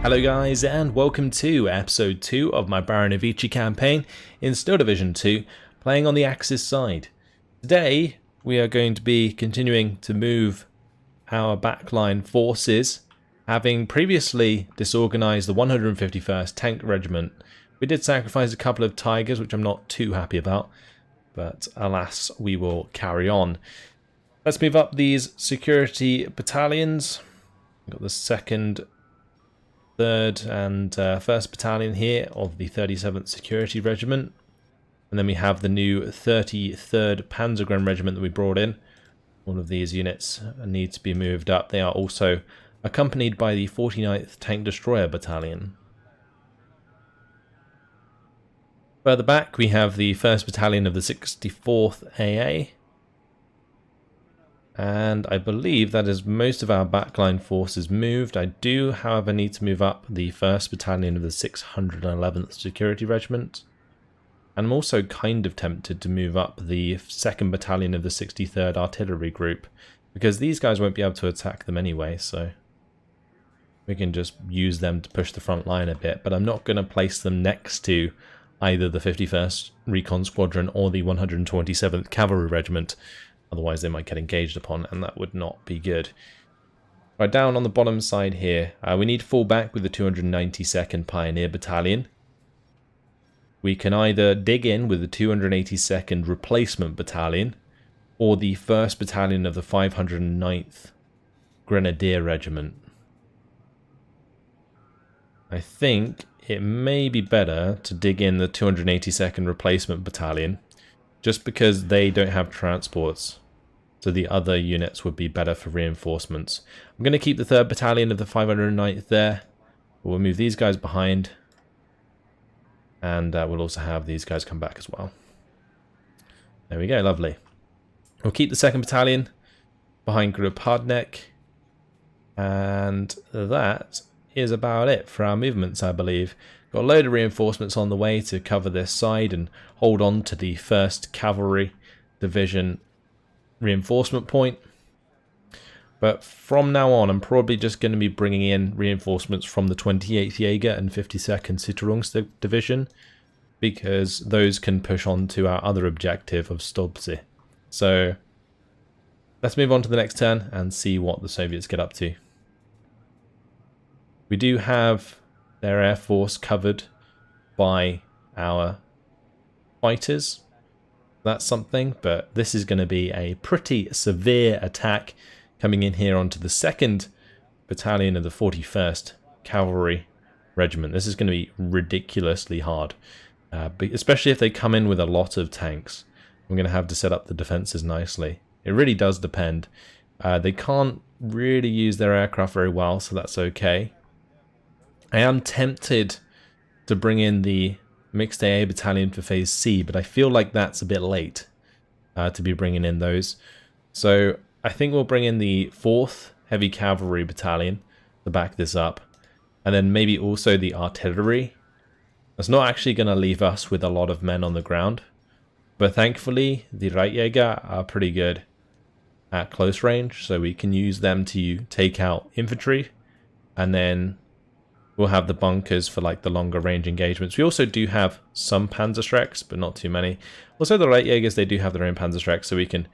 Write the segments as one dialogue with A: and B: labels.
A: Hello guys, and welcome to episode 2 of my Baranavichy campaign in Steel Division 2, playing on the Axis side. Today we are going to be continuing to move our backline forces, having previously disorganized the 151st Tank Regiment. We did sacrifice a couple of Tigers, which I'm not too happy about, but alas, we will carry on. Let's move up these security battalions. We've got the 2nd, 3rd and 1st Battalion here of the 37th Security Regiment. And then we have the new 33rd Panzergren Regiment that we brought in. All of these units need to be moved up. They are also accompanied by the 49th Tank Destroyer Battalion. Further back we have the 1st Battalion of the 64th AA. And I believe that is most of our backline forces moved. I do, however, need to move up the 1st Battalion of the 611th Security Regiment. And I'm also kind of tempted to move up the 2nd Battalion of the 63rd Artillery Group, because these guys won't be able to attack them anyway, so we can just use them to push the front line a bit. But I'm not going to place them next to either the 51st Recon Squadron or the 127th Cavalry Regiment. Otherwise they might get engaged upon, and that would not be good. Right, down on the bottom side here, we need to fall back with the 292nd Pioneer Battalion. We can either dig in with the 282nd Replacement Battalion, or the 1st Battalion of the 509th Grenadier Regiment. I think it may be better to dig in the 282nd Replacement Battalion, just because they don't have transports. So the other units would be better for reinforcements. I'm going to keep the 3rd Battalion of the 509th there. We'll move these guys behind. And we'll also have these guys come back as well. There we go, lovely. We'll keep the 2nd Battalion behind Grupadnek. And that is about it for our movements, I believe. Got a load of reinforcements on the way to cover this side and hold on to the 1st Cavalry Division reinforcement point. But from now on, I'm probably just going to be bringing in reinforcements from the 28th Jaeger and 52nd Sicherungs Division, because those can push on to our other objective of Stolpce. So let's move on to the next turn and see what the Soviets get up to. We do have their air force covered by our fighters. That's something, but this is going to be a pretty severe attack coming in here onto the 2nd Battalion of the 41st Cavalry Regiment. This is going to be ridiculously hard, especially if they come in with a lot of tanks. I'm going to have to set up the defenses nicely. It really does depend. They can't really use their aircraft very well, so that's okay. I am tempted to bring in the Mixed AA Battalion for Phase C, but I feel like that's a bit late to be bringing in those. So I think we'll bring in the 4th Heavy Cavalry Battalion to back this up, and then maybe also the artillery. That's not actually going to leave us with a lot of men on the ground, but thankfully the Reitjäger are pretty good at close range, so we can use them to take out infantry, and then we'll have the bunkers for like the longer range engagements. We also do have some Panzerschrecks, but not too many. Also the Reitjägers, they do have their own Panzerschrecks, so we can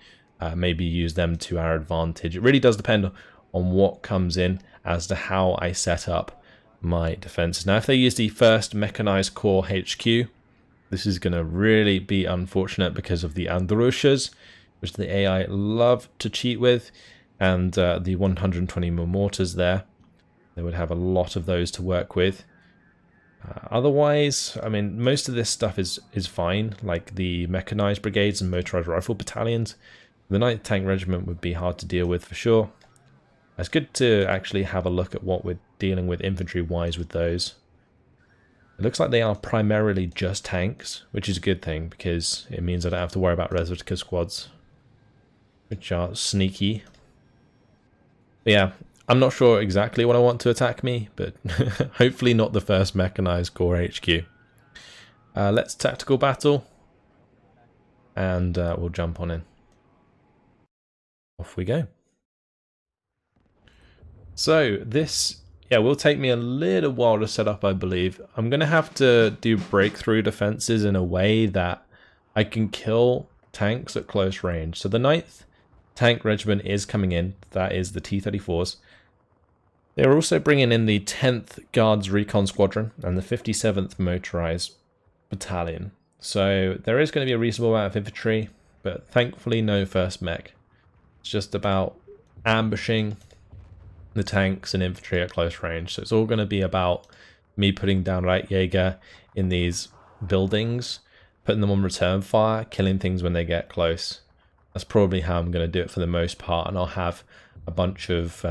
A: maybe use them to our advantage. It really does depend on what comes in as to how I set up my defenses. Now if they use the 1st Mechanized Corps HQ, this is going to really be unfortunate because of the Andrushas, which the AI love to cheat with, and the 120 Mortars there. They would have a lot of those to work with. Otherwise, I mean, most of this stuff is fine, like the mechanized brigades and motorized rifle battalions. The 9th Tank Regiment would be hard to deal with for sure. It's good to actually have a look at what we're dealing with infantry-wise with those. It looks like they are primarily just tanks, which is a good thing, because it means I don't have to worry about Resvika squads, which are sneaky. But yeah, I'm not sure exactly what I want to attack me, but hopefully not the 1st Mechanized Corps HQ. Let's tactical battle, and we'll jump on in. Off we go. So this yeah, will take me a little while to set up, I believe. I'm going to have to do breakthrough defenses in a way that I can kill tanks at close range. So the 9th Tank Regiment is coming in. That is the T-34s. They're also bringing in the 10th Guards Recon Squadron and the 57th Motorized Battalion. So there is going to be a reasonable amount of infantry, but thankfully no first mech. It's just about ambushing the tanks and infantry at close range. So it's all going to be about me putting down Reitjäger in these buildings, putting them on return fire, killing things when they get close. That's probably how I'm going to do it for the most part, and I'll have a bunch of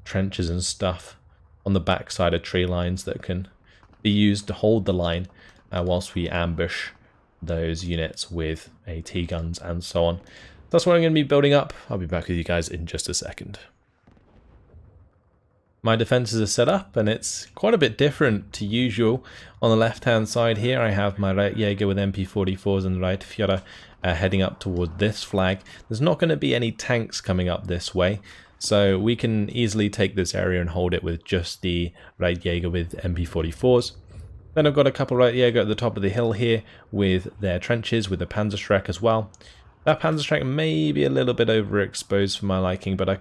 A: trenches and stuff on the backside of tree lines that can be used to hold the line whilst we ambush those units with AT guns and so on. That's what I'm going to be building up. I'll be back with you guys in just a second. My defenses are set up, and it's quite a bit different to usual. On the left hand side here I have my Reitjäger with MP44s and Reitführer heading up towards this flag. There's not going to be any tanks coming up this way, so we can easily take this area and hold it with just the Reitjäger with MP44s. Then I've got a couple Reitjäger at the top of the hill here with their trenches with the Panzerschreck as well. That Panzerschreck may be a little bit overexposed for my liking, but I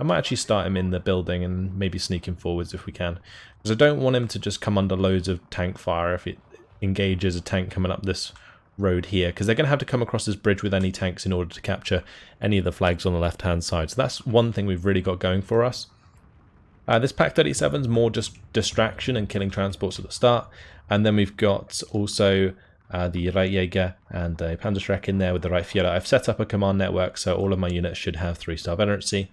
A: might actually start him in the building and maybe sneak him forwards if we can. Because I don't want him to just come under loads of tank fire if it engages a tank coming up this road here, because they're going to have to come across this bridge with any tanks in order to capture any of the flags on the left hand side. So that's one thing we've really got going for us. This Pak 37 is more just distraction and killing transports at the start, and then we've got also the Reitjäger and the Panzerschreck in there with the Reitführer. I've set up a command network, so all of my units should have 3-star veterancy.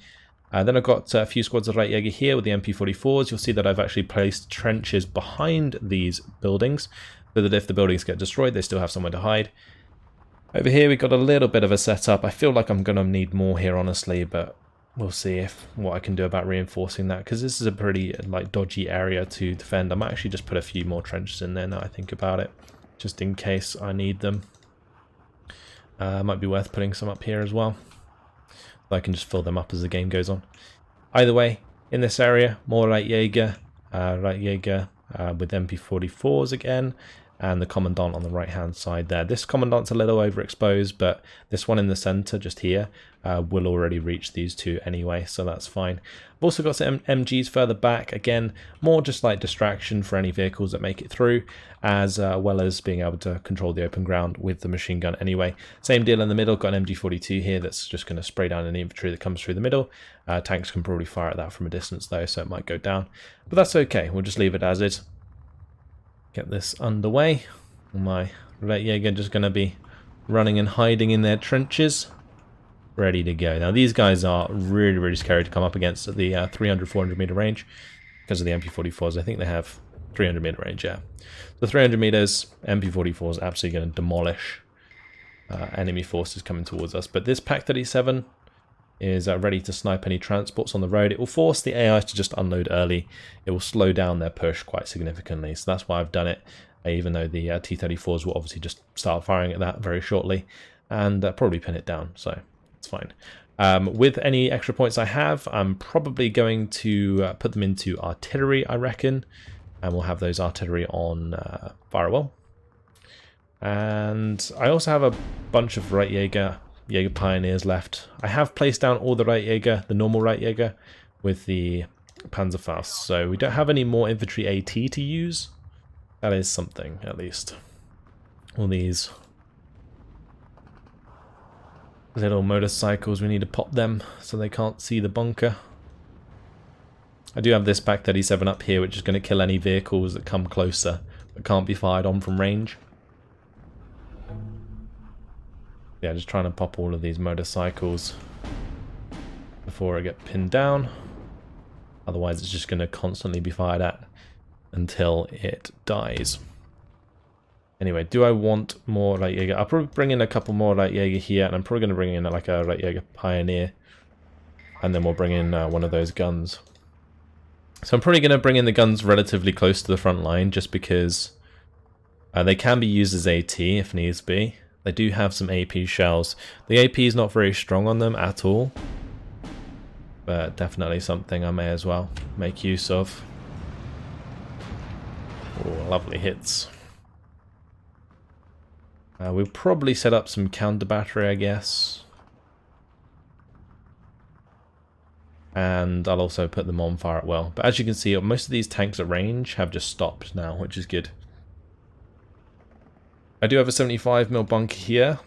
A: Then I've got a few squads of Reitjäger here with the MP44s. You'll see that I've actually placed trenches behind these buildings, so that if the buildings get destroyed, they still have somewhere to hide. Over here we've got a little bit of a setup. I feel like I'm going to need more here, honestly, but we'll see what I can do about reinforcing that, because this is a pretty dodgy area to defend. I might actually just put a few more trenches in there now I think about it, just in case I need them. Might be worth putting some up here as well. I can just fill them up as the game goes on. Either way, in this area, more Reitjäger with MP44s again, and the Commandant on the right hand side there. This Commandant's a little overexposed, but this one in the center just here will already reach these two anyway, so that's fine. I've also got some MGs further back, again more just like distraction for any vehicles that make it through, as well as being able to control the open ground with the machine gun anyway. Same deal in the middle, got an MG42 here that's just going to spray down any infantry that comes through the middle. Tanks can probably fire at that from a distance though, so it might go down, but that's okay, we'll just leave it as is. Get this underway. My Reitjäger just going to be running and hiding in their trenches, ready to go. Now these guys are really, really scary to come up against at the 300-400 meter range because of the MP44s. I think they have 300 meter range, yeah. The 300 meters, MP44 is absolutely going to demolish enemy forces coming towards us. But this Pak 37 is ready to snipe any transports on the road. It will force the AIs to just unload early. It will slow down their push quite significantly. So that's why I've done it, even though the T-34s will obviously just start firing at that very shortly and probably pin it down. So it's fine. With any extra points I have, I'm probably going to put them into artillery, I reckon. And we'll have those artillery on Firewall. And I also have a bunch of Reitjäger Pioneers left. I have placed down all the Reitjäger, the normal Reitjäger, with the Panzerfaust. So we don't have any more infantry AT to use. That is something, at least. All these little motorcycles, we need to pop them so they can't see the bunker. I do have this Pak 37 up here, which is going to kill any vehicles that come closer that can't be fired on from range. Yeah, just trying to pop all of these motorcycles before I get pinned down. Otherwise it's just going to constantly be fired at until it dies. Anyway, do I want more Reitjäger? I'll probably bring in a couple more Reitjäger here, and I'm probably going to bring in like a Reitjäger Pioneer, and then we'll bring in one of those guns. So I'm probably going to bring in the guns relatively close to the front line, just because they can be used as AT if needs be. They do have some AP shells. The AP is not very strong on them at all. but definitely something I may as well make use of. Oh, lovely hits. We'll probably set up some counter battery, I guess. And I'll also put them on fire at will. But as you can see, most of these tanks at range have just stopped now, which is good. I do have a 75mm bunker here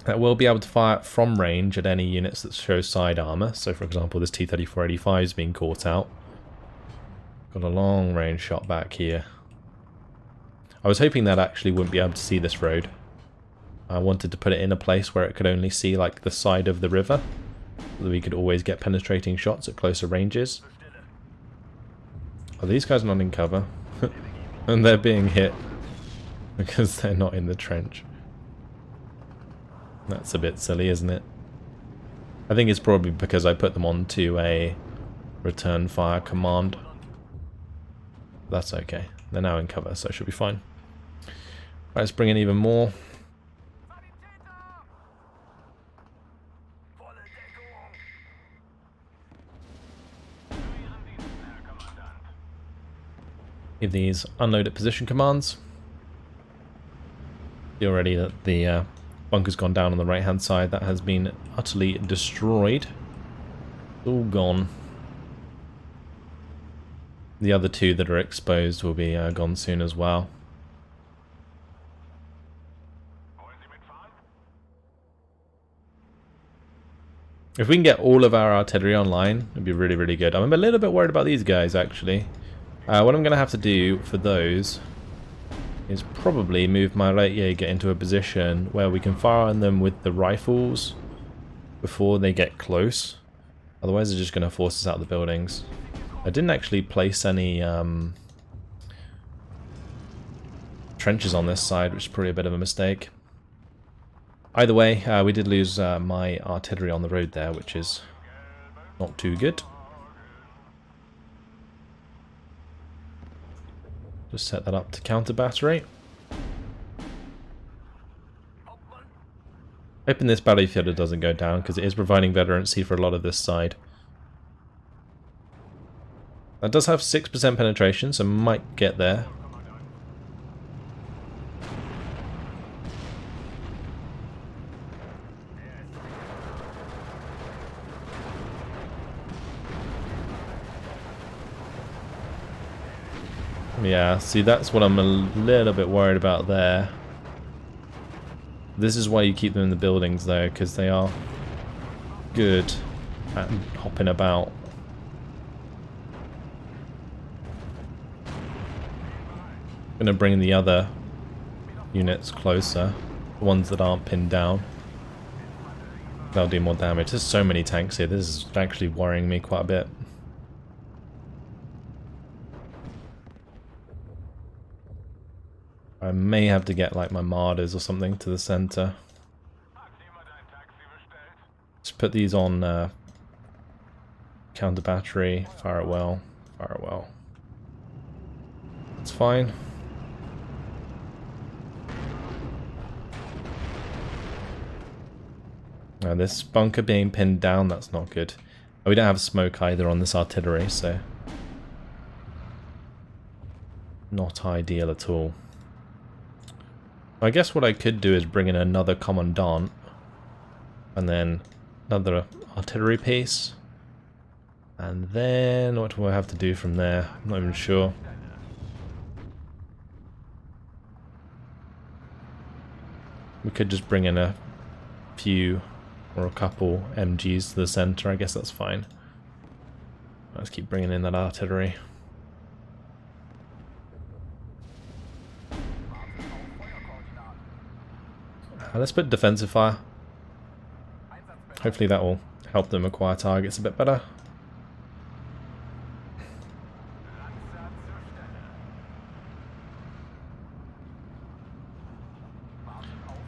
A: that will be able to fire from range at any units that show side armor. So for example, this T-3485 is being caught out. Got a long range shot back here. I was hoping that actually wouldn't be able to see this road. I wanted to put it in a place where it could only see like the side of the river, so that we could always get penetrating shots at closer ranges. Are these guys not in cover? And they're being hit because they're not in the trench. That's a bit silly, isn't it? I think it's probably because I put them onto a return fire command. That's okay. They're now in cover, so it should be fine. Right, let's bring in even more. Give these unloaded position commands. See already that the bunker's gone down on the right hand side. That has been utterly destroyed. All gone. The other two that are exposed will be gone soon as well. If we can get all of our artillery online, it'd be really, really good. I'm a little bit worried about these guys, actually. What I'm going to have to do for those is probably move my light Jaeger into a position where we can fire on them with the rifles before they get close. Otherwise they're just going to force us out of the buildings. I didn't actually place any trenches on this side, which is probably a bit of a mistake. Either way, we did lose my artillery on the road there, which is not too good. Just set that up to counter battery. Hoping this battlefield doesn't go down, because it is providing veterancy for a lot of this side. That does have 6% penetration, so might get there. Yeah, see, that's what I'm a little bit worried about there. This is why you keep them in the buildings, though, because they are good at hopping about. I'm going to bring the other units closer, the ones that aren't pinned down. They'll do more damage. There's so many tanks here, this is actually worrying me quite a bit. I may have to get like my Mortars or something to the center. Just put these on counter battery, fire it well, fire it well. That's fine. Now this bunker being pinned down, that's not good. We don't have smoke either on this artillery, so not ideal at all. I guess what I could do is bring in another commandant and then another artillery piece, and then what do I have to do from there? I'm not even sure. We could just bring in a few or a couple MGs to the center. I guess that's fine. Let's keep bringing in that artillery. Let's put defensive fire. Hopefully that will help them acquire targets a bit better.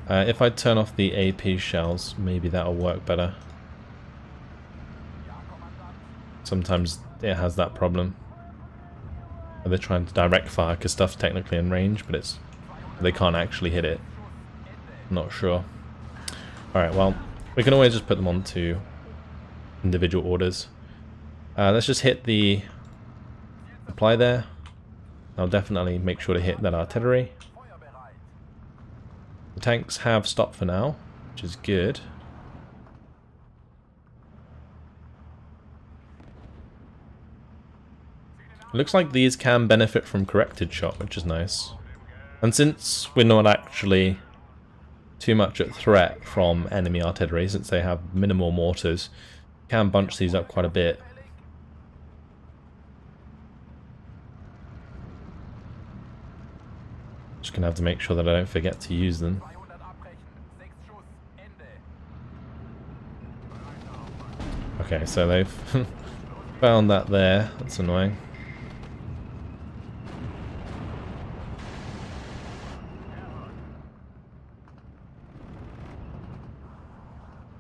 A: If I turn off the AP shells, maybe that'll work better. Sometimes it has that problem. They're trying to direct fire because stuff's technically in range, but they can't actually hit it. Not sure. Alright, well, we can always just put them onto individual orders. Let's just hit the supply there. I'll definitely make sure to hit that artillery. The tanks have stopped for now, which is good. It looks like these can benefit from corrected shot, which is nice. And since we're not actually too much at threat from enemy artillery, since they have minimal mortars, you can bunch these up quite a bit. Just gonna have to make sure that I don't forget to use them. Okay, so they've found that there. That's annoying.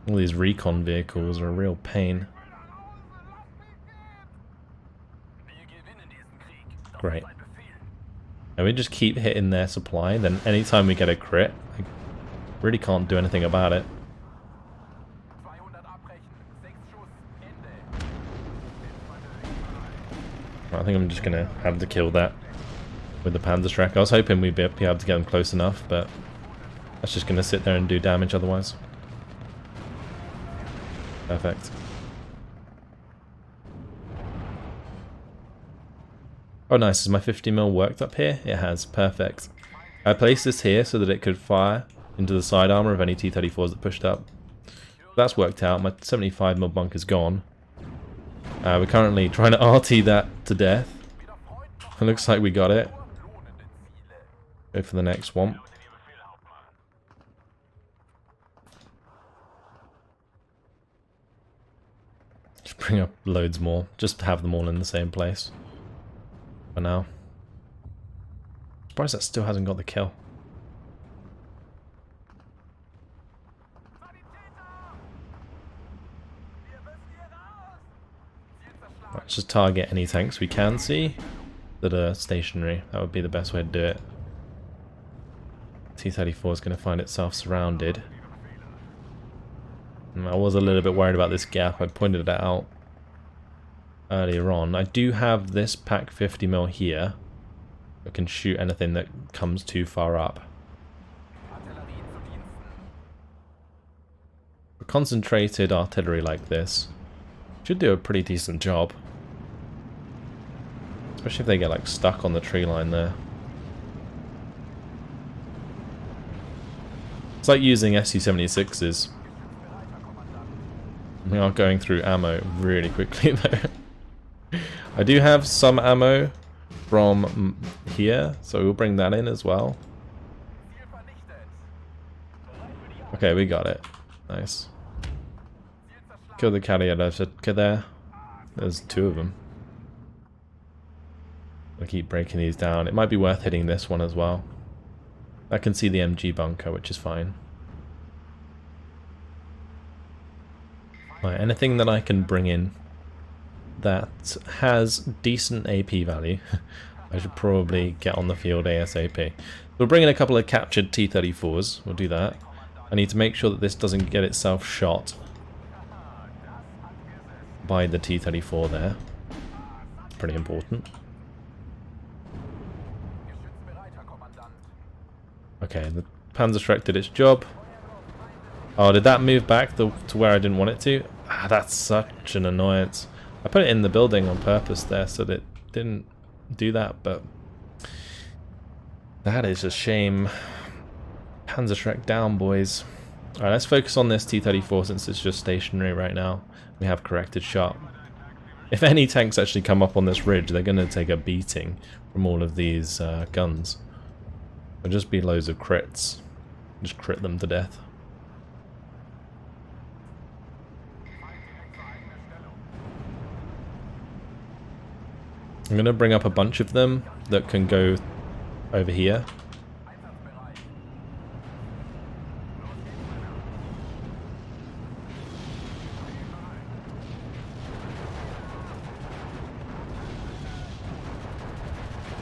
A: All these recon vehicles are a real pain. Great. And we just keep hitting their supply, then anytime we get a crit, I really can't do anything about it. I think I'm just going to have to kill that with the Panzerschreck. I was hoping we'd be able to get them close enough, but that's just going to sit there and do damage otherwise. Perfect. Oh nice, has my 50mm worked up here? It has, perfect. I placed this here so that it could fire into the side armor of any T-34s that pushed up. That's worked out, my 75mm bunker's gone. We're currently trying to RT that to death. It looks like we got it. Go for the next swamp. Just bring up loads more, just to have them all in the same place. For now. Surprised that still hasn't got the kill. Let's just target any tanks we can see that are stationary. That would be the best way to do it. T-34 is going to find itself surrounded. And I was a little bit worried about this gap. I pointed it out earlier on. I do have this Pack 50mm here that can shoot anything that comes too far up. A concentrated artillery like this should do a pretty decent job. Especially if they get like stuck on the tree line there. It's like using Su-76s. We are going through ammo really quickly though. I do have some ammo from here, so we'll bring that in as well. Okay, we got it. Nice. Kill the Karyadovka there. There's two of them. I'll keep breaking these down. It might be worth hitting this one as well. I can see the MG bunker, which is fine. Right, anything that I can bring in that has decent AP value, I should probably get on the field ASAP. We'll bring in a couple of captured T-34s. We'll do that. I need to make sure that this doesn't get itself shot by the T-34 there. It's pretty important. Okay, the Panzerschreck did its job. Oh, did that move back to where I didn't want it to? Ah, that's such an annoyance. I put it in the building on purpose there so that it didn't do that, but that is a shame. Panzerschreck down, boys. Alright, let's focus on this T-34 since it's just stationary right now. We have corrected shot. If any tanks actually come up on this ridge, they're going to take a beating from all of these guns. It'll just be loads of crits. Just crit them to death. I'm going to bring up a bunch of them that can go over here.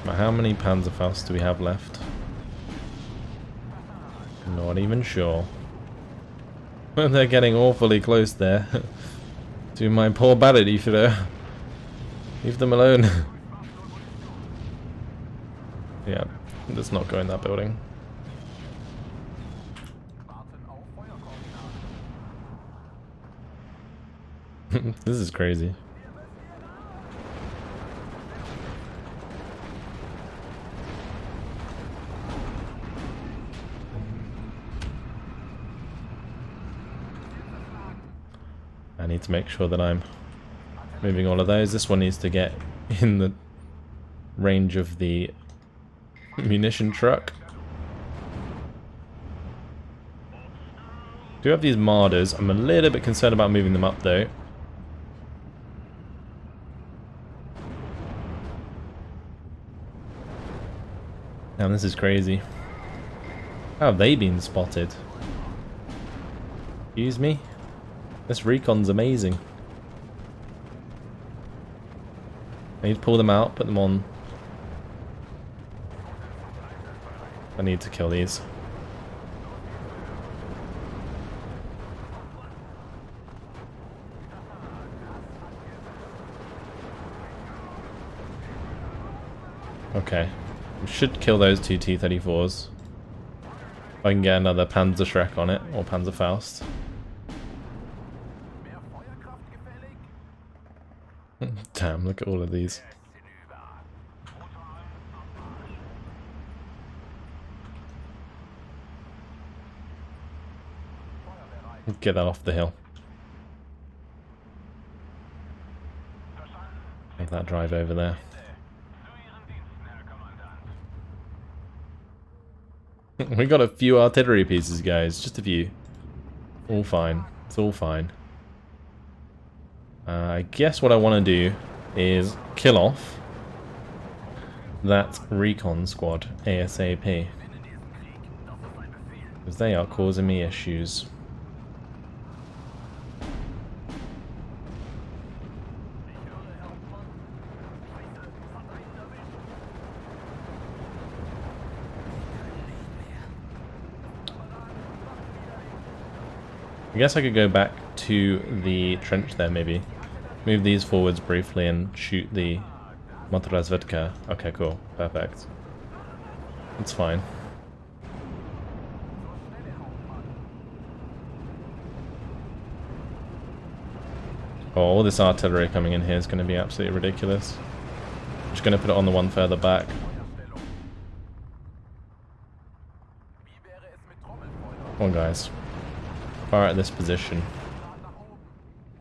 A: Now, how many Panzerfaust do we have left? Not even sure. They're getting awfully close there. To my poor Baranavichy. Leave them alone. Yeah, let's not go in that building. This is crazy. I need to make sure that I'm moving all of those. This one needs to get in the range of the munition truck. Do have these Mortars. I'm a little bit concerned about moving them up though. Damn, this is crazy. How have they been spotted? Excuse me? This recon's amazing. I need to pull them out, put them on. I need to kill these. Okay. We should kill those two T-34s. I can get another Panzerschreck on it, or Panzerfaust. Damn, look at all of these. Get that off the hill. Have that drive over there. We got a few artillery pieces, guys. Just a few. All fine. It's all fine. I guess what I want to do is kill off that recon squad ASAP. Because they are causing me issues. I guess I could go back to the trench there maybe. Move these forwards briefly and shoot the Mortars. Okay, cool. Perfect. It's fine. Oh, all this artillery coming in here is going to be absolutely ridiculous. I'm just going to put it on the one further back. Come on, guys. Fire at this position.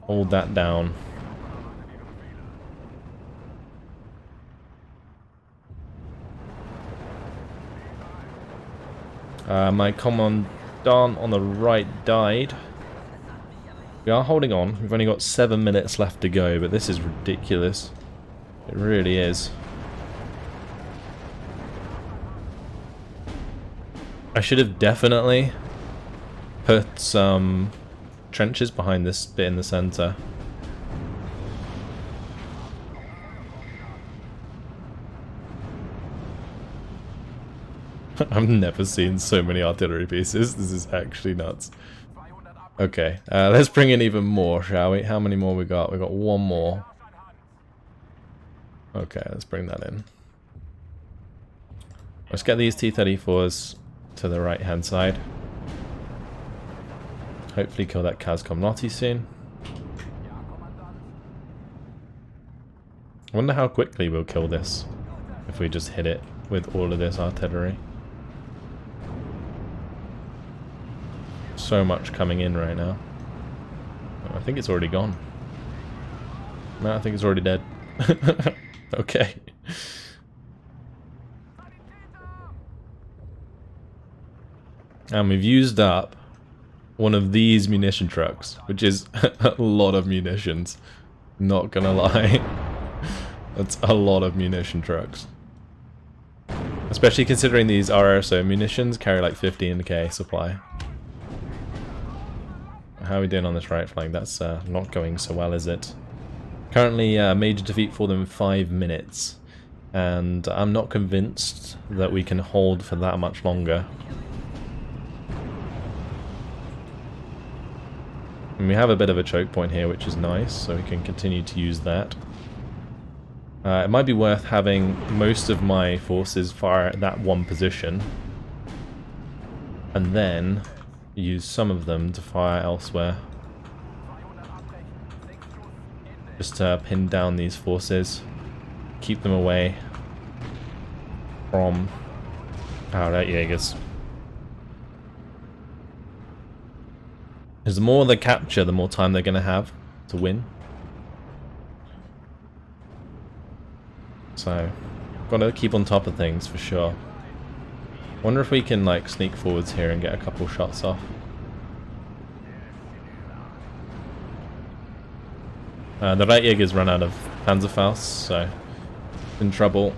A: Hold that down. My commandant on the right died. We are holding on. We've only got 7 minutes left to go, but this is ridiculous. It really is. I should have definitely put some trenches behind this bit in the center. I've never seen so many artillery pieces. This is actually nuts. Okay, let's bring in even more, shall we? How many more we got? We got one more. Okay, let's bring that in. Let's get these T-34s to the right hand side. Hopefully kill that Kazkomnoti soon. I wonder how quickly we'll kill this if we just hit it with all of this artillery. So much coming in right now. I think it's already gone. No, I think it's already dead. Okay. And we've used up one of these munition trucks, which is a lot of munitions. Not gonna lie. That's a lot of munition trucks. Especially considering these RSO munitions carry like 15k supply. How are we doing on this right flank? That's not going so well, is it? Currently major defeat for them in 5 minutes. And I'm not convinced that we can hold for that much longer. And we have a bit of a choke point here, which is nice, so we can continue to use that. It might be worth having most of my forces fire at that one position, and then use some of them to fire elsewhere. Just to pin down these forces, keep them away from our Jaegers. Because the more they capture, the more time they're going to have to win. So, got to keep on top of things for sure. Wonder if we can like sneak forwards here and get a couple shots off. The right Jaeger's run out of Panzerfaust, so in trouble.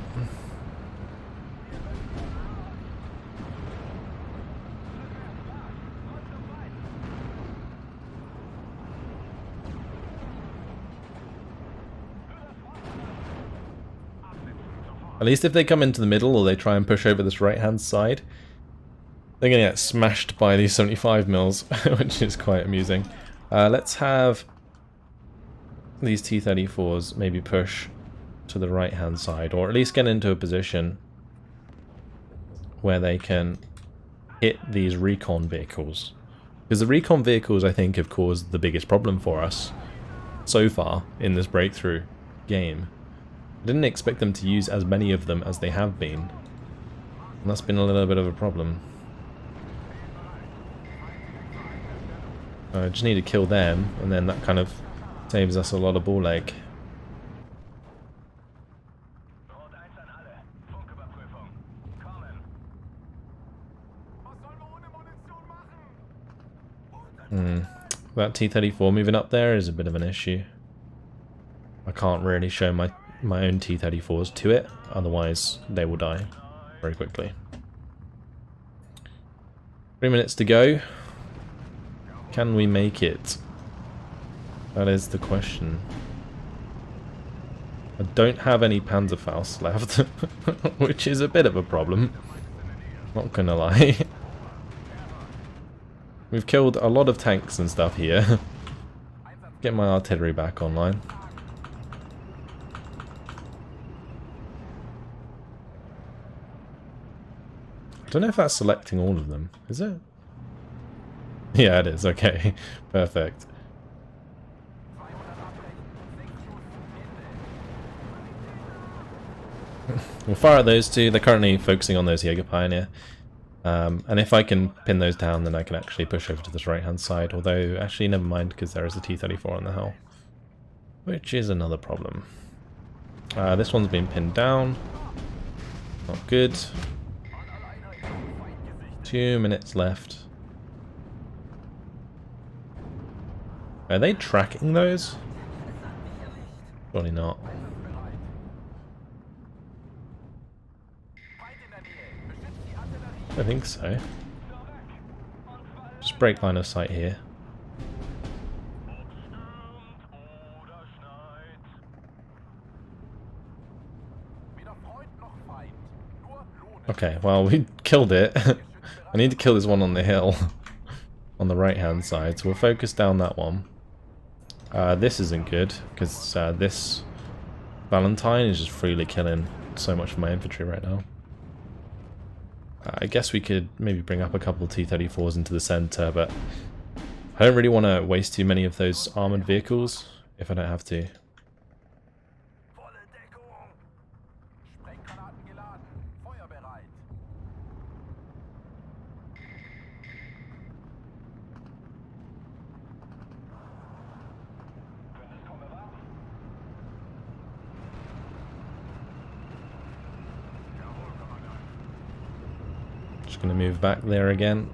A: At least if they come into the middle or they try and push over this right-hand side, they're going to get smashed by these 75 mils, which is quite amusing. Let's have these T-34s maybe push to the right-hand side, or at least get into a position where they can hit these recon vehicles. Because the recon vehicles, I think, have caused the biggest problem for us so far in this breakthrough game. I didn't expect them to use as many of them as they have been, and that's been a little bit of a problem. I just need to kill them, and then that kind of saves us a lot of ball ache. That T-34 moving up there is a bit of an issue. I can't really show my own T-34s to it, otherwise they will die very quickly. 3 minutes to go. Can we make it? That is the question. I don't have any Panzerfaust left, which is a bit of a problem. Not gonna lie. We've killed a lot of tanks and stuff here. Get my artillery back online. I don't know if that's selecting all of them, is it? Yeah, it is, okay. Perfect. We'll fire at those two. They're currently focusing on those Jaeger Pioneer. And if I can pin those down, then I can actually push over to this right-hand side. Although, actually, never mind, because there is a T-34 on the hill. Which is another problem. This one's been pinned down. Not good. 2 minutes left. Are they tracking those? Probably not. I think so. Just break line of sight here. Okay, well, we killed it. I need to kill this one on the hill. On the right hand side, so we'll focus down that one. This isn't good, because this Valentine is just freely killing so much of my infantry right now. I guess we could maybe bring up a couple of T-34s into the center, but I don't really want to waste too many of those armored vehicles if I don't have to. Just going to move back there again.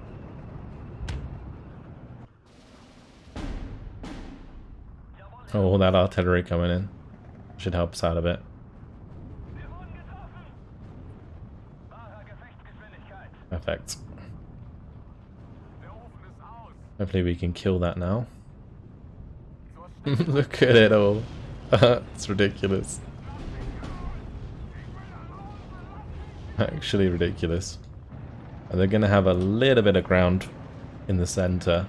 A: Oh, that artillery coming in should help us out a bit. Perfect. Hopefully we can kill that now. Look at it all. It's ridiculous. Actually ridiculous. And they're going to have a little bit of ground in the center.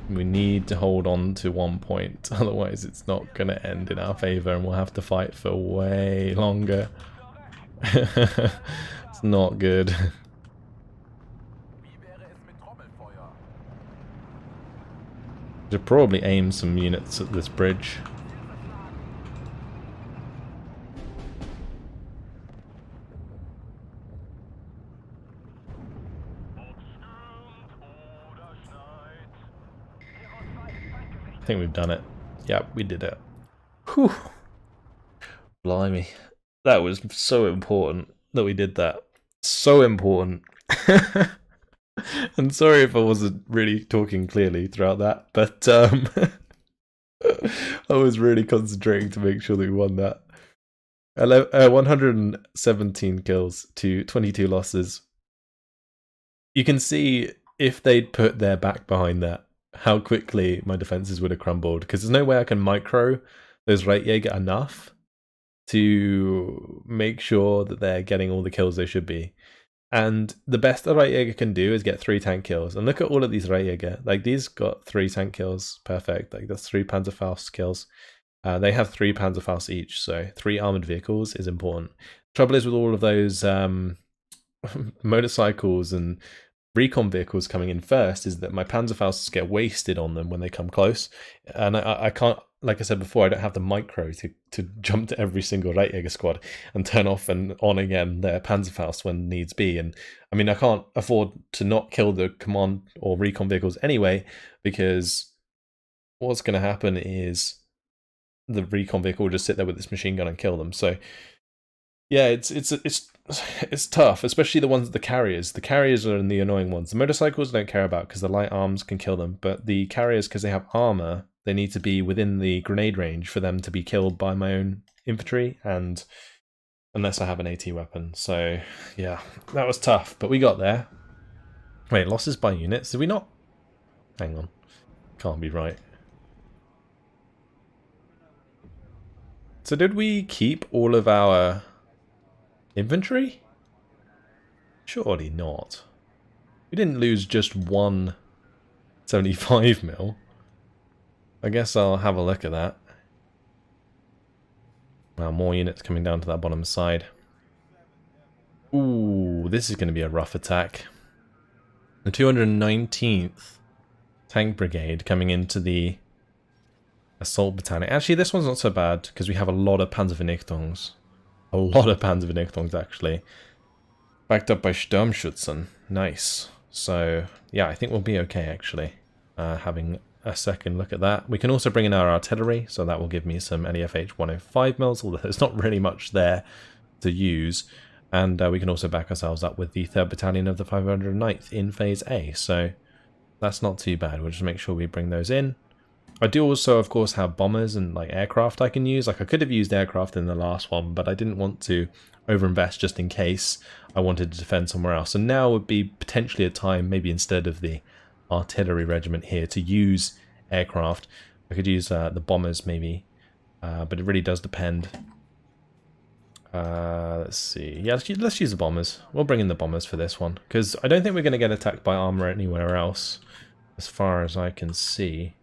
A: We need to hold on to 1 point, otherwise it's not going to end in our favour and we'll have to fight for way longer. It's not good. Should probably aim some units at this bridge. I think we've done it. Yep, we did it. Whew. Blimey. That was so important that we did that. So important. I'm sorry if I wasn't really talking clearly throughout that, but I was really concentrating to make sure that we won that. 117 kills to 22 losses. You can see if they'd put their back behind that, how quickly my defenses would have crumbled, because there's no way I can micro those Reitjäger enough to make sure that they're getting all the kills they should be. And the best a Reitjäger can do is get 3 tank kills. And look at all of these Reitjäger. Like, these got 3 tank kills. Perfect. Like, that's 3 Panzerfaust kills. They have 3 Panzerfaust each, so 3 armored vehicles is important. Trouble is with all of those motorcycles and recon vehicles coming in first is that my Panzerfausts get wasted on them when they come close. And I can't, like I said before, I don't have the micro to jump to every single Reitjäger squad and turn off and on again their Panzerfaust when needs be. And I mean, I can't afford to not kill the command or recon vehicles anyway, because what's going to happen is the recon vehicle will just sit there with this machine gun and kill them. So yeah, it's tough, especially the ones, the carriers. The carriers are the annoying ones. The motorcycles I don't care about because the light arms can kill them, but the carriers, because they have armor, they need to be within the grenade range for them to be killed by my own infantry, and unless I have an AT weapon. So yeah, that was tough, but we got there. Wait, losses by units? Did we not? Hang on. Can't be right. So did we keep all of our infantry? Surely not. We didn't lose just one 75 mil. I guess I'll have a look at that. Wow, more units coming down to that bottom side. Ooh, this is going to be a rough attack. The 219th Tank Brigade coming into the Assault Battalion. Actually, this one's not so bad because we have a lot of Panzervernichtungs's. A lot of Panzervernichtungs's, actually. Backed up by Sturmschützen. Nice. So, yeah, I think we'll be okay, actually. Having a second look at that. We can also bring in our artillery, so that will give me some LEFH 105 mils, although there's not really much there to use. And we can also back ourselves up with the 3rd Battalion of the 509th in Phase A. So, that's not too bad. We'll just make sure we bring those in. I do also, of course, have bombers and like aircraft I can use. Like, I could have used aircraft in the last one, but I didn't want to overinvest just in case I wanted to defend somewhere else. And now would be potentially a time, maybe instead of the artillery regiment here, to use aircraft. I could use the bombers maybe, but it really does depend. Let's see. Yeah, let's use the bombers. We'll bring in the bombers for this one, because I don't think we're going to get attacked by armor anywhere else, as far as I can see.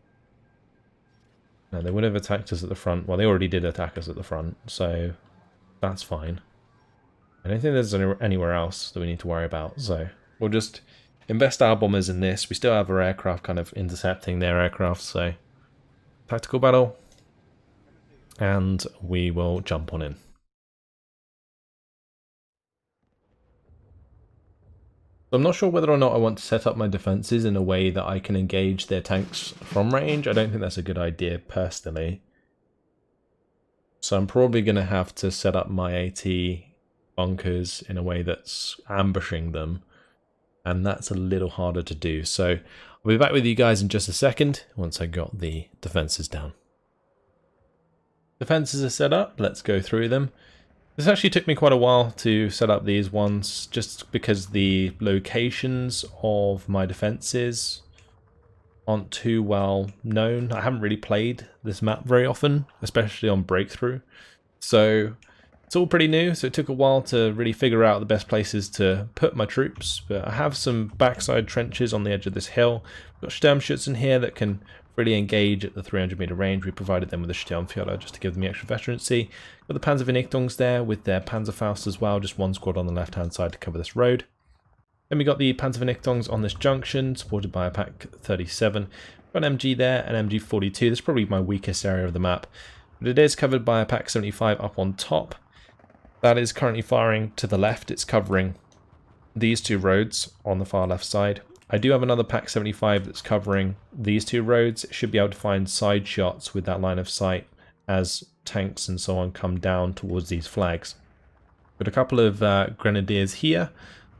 A: No, they would have attacked us at the front. Well, they already did attack us at the front, so that's fine. I don't think there's anywhere else that we need to worry about, so we'll just invest our bombers in this. We still have our aircraft kind of intercepting their aircraft, so tactical battle, and we will jump on in. I'm not sure whether or not I want to set up my defenses in a way that I can engage their tanks from range. I don't think that's a good idea personally. So I'm probably going to have to set up my AT bunkers in a way that's ambushing them. And that's a little harder to do. So I'll be back with you guys in just a second once I got the defenses down. Defenses are set up. Let's go through them. This actually took me quite a while to set up these ones, just because the locations of my defenses aren't too well known. I haven't really played this map very often, especially on Breakthrough. So It's all pretty new, so it took a while to really figure out the best places to put my troops, but I have some backside trenches on the edge of this hill. We've got Sturmschützen here that can really engage at the 300 meter range. We provided them with a Sturmführer just to give them the extra veterancy. Got the Panzervernichtungs there with their Panzerfaust as well, just one squad on the left hand side to cover this road. Then we got the Panzervernichtungs on this junction, supported by a Pak 37. Got an MG there, an MG 42. This is probably my weakest area of the map, but it is covered by a Pak 75 up on top. That is currently firing to the left. It's covering these two roads on the far left side. I do have another Pak 75 that's covering these two roads. It should be able to find side shots with that line of sight as tanks and so on come down towards these flags. Got a couple of grenadiers here.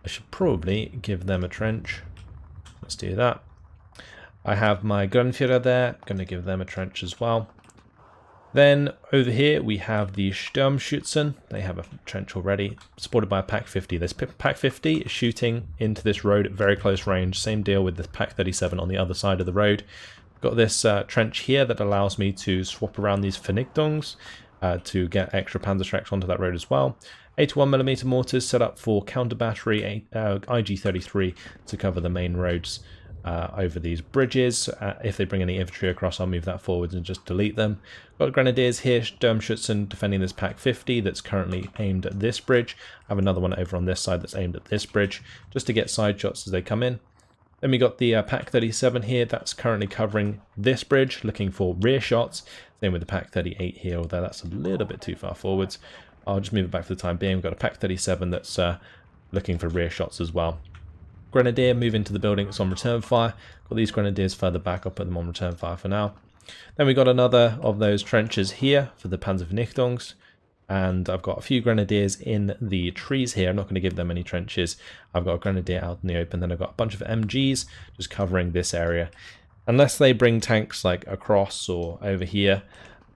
A: I should probably give them a trench. Let's do that. I have my Gunführer there. Going to give them a trench as well. Then over here we have the Sturmschützen. They have a trench already, supported by a Pak 50. This Pak 50 is shooting into this road at very close range. Same deal with the Pak 37 on the other side of the road. Got this trench here that allows me to swap around these Vernichtungs to get extra Panzerschrecks onto that road as well. 81mm mortars set up for counter battery, IG-33 to cover the main roads over these bridges. If they bring any infantry across, I'll move that forwards and just delete them. Got grenadiers here, Sturmschützen defending this Pak 50 that's currently aimed at this bridge. I have another one over on this side that's aimed at this bridge, just to get side shots as they come in. Then we got the Pak 37 here that's currently covering this bridge, looking for rear shots. Same with the Pak 38 here, although that's a little bit too far forwards. I'll just move it back for the time being. We've got a Pak 37 that's looking for rear shots as well. Grenadier, move into the building, it's on return fire. Got these grenadiers further back, I'll put them on return fire for now. Then we got another of those trenches here for the Panzervernichtungs. And I've got a few grenadiers in the trees here. I'm not going to give them any trenches. I've got a grenadier out in the open. Then I've got a bunch of MGs just covering this area. Unless they bring tanks like across or over here,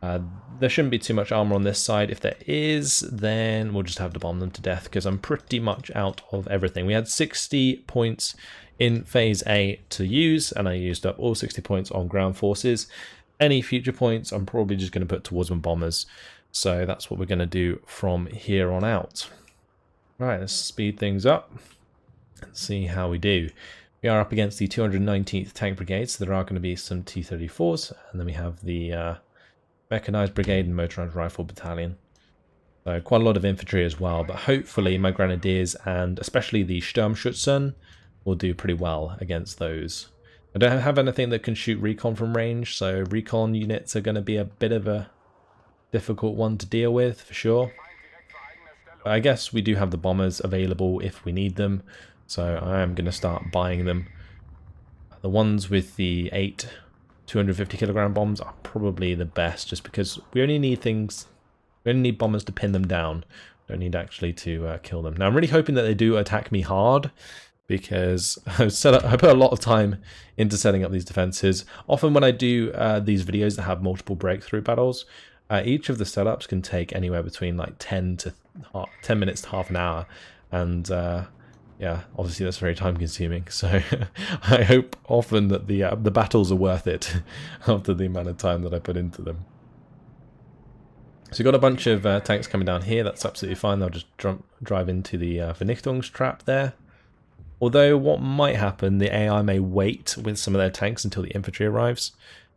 A: there shouldn't be too much armor on this side. If there is, then we'll just have to bomb them to death because I'm pretty much out of everything. We had 60 points in phase A to use, and I used up all 60 points on ground forces. Any future points I'm probably just going to put towards my bombers. So that's what we're going to do from here on out. Right, let's speed things up and see how we do. We are up against the 219th Tank Brigade, so there are going to be some T-34s, and then we have the Mechanized Brigade and Motorized Rifle Battalion. So quite a lot of infantry as well, but hopefully my Grenadiers and especially the Sturmschützen will do pretty well against those. I don't have anything that can shoot recon from range, so recon units are going to be a bit of a difficult one to deal with for sure. But I guess we do have the bombers available if we need them, so I am going to start buying them. The ones with the 8 250 kilogram bombs are probably the best, just because we only need bombers to pin them down. We don't need actually to kill them. Now I'm really hoping that they do attack me hard, because I put a lot of time into setting up these defenses. Often when I do these videos that have multiple breakthrough battles, each of the setups can take anywhere between like 10 minutes to half an hour, and yeah, obviously that's very time consuming, so I hope often that the battles are worth it after the amount of time that I put into them. So we've got a bunch of tanks coming down here, that's absolutely fine. They'll just drive into the Vernichtungs trap there. Although what might happen, the AI may wait with some of their tanks until the infantry arrives,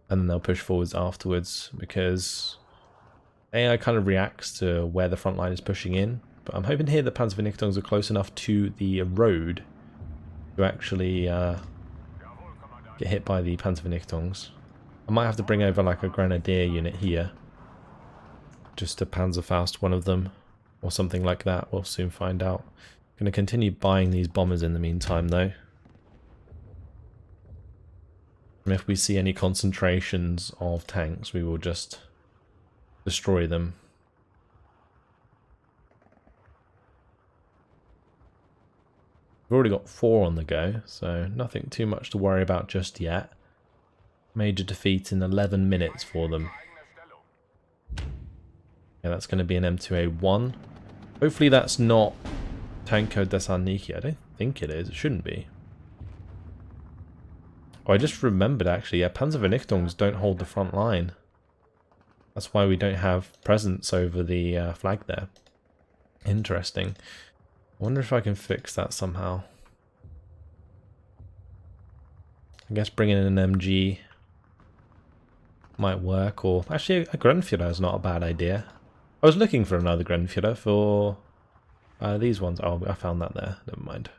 A: and then they'll push forwards afterwards, because AI kind of reacts to where the front line is pushing in. But I'm hoping here the Panzervernichtungs are close enough to the road to actually get hit by the Panzervernichtungs. I might have to bring over like a Grenadier unit here, just to Panzerfaust one of them, or something like that. We'll soon find out. I'm going to continue buying these bombers in the meantime though. And if we see any concentrations of tanks, we will just destroy them. We've already got 4 on the go, so nothing too much to worry about just yet. Major defeat in 11 minutes for them. Yeah, that's going to be an M2A1. Hopefully that's not Tanko Thessaloniki. I don't think it is. It shouldn't be. Oh, I just remembered actually. Yeah, Panzervernichtungs don't hold the front line. That's why we don't have presence over the flag there. Interesting. I wonder if I can fix that somehow. I guess bringing in an MG might work, or actually a Grenfeder is not a bad idea. I was looking for another Grenfeder for these ones. Oh, I found that there. Never mind.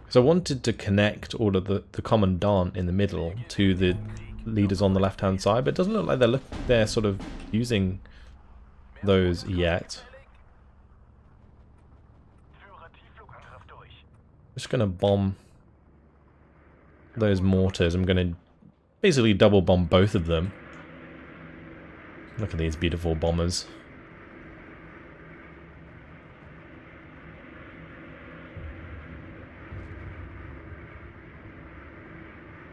A: So I wanted to connect all of the Commandant in the middle to the leaders on the left-hand side, but it doesn't look like they're sort of using those yet. Just going to bomb those mortars. I'm going to basically double bomb both of them. Look at these beautiful bombers.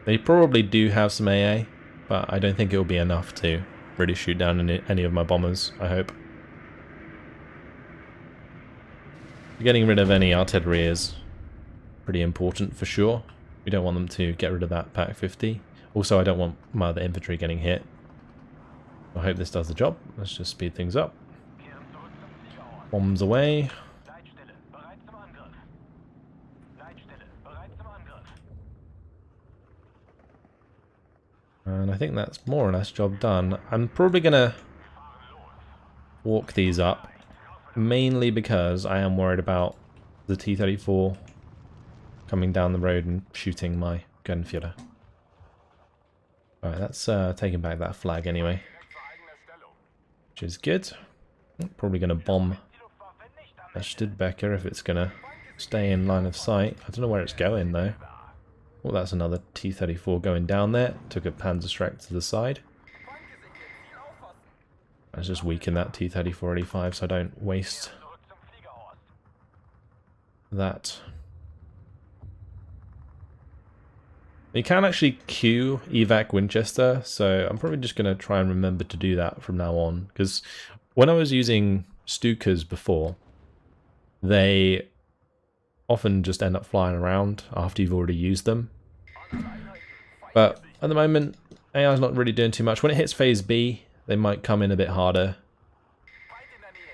A: They probably do have some AA, but I don't think it will be enough to really shoot down any of my bombers, I hope. Getting rid of any artillery is pretty important for sure. We don't want them to get rid of that Pack 50. Also, I don't want my other infantry getting hit. I hope this does the job. Let's just speed things up. Bombs away. And I think that's more or less job done. I'm probably going to walk these up, mainly because I am worried about the T-34 coming down the road and shooting my Gunführer. Alright, that's taking back that flag anyway, which is good. Probably going to bomb Studebaker if it's going to stay in line of sight. I don't know where it's going though. Well, that's another T-34 going down there. Took a Panzerschreck to the side. Let's just weaken that T-34-85 so I don't waste that. You can actually queue evac Winchester, so I'm probably just going to try and remember to do that from now on. Because when I was using Stukas before, they often just end up flying around after you've already used them. But at the moment, AI's not really doing too much. When it hits phase B, they might come in a bit harder.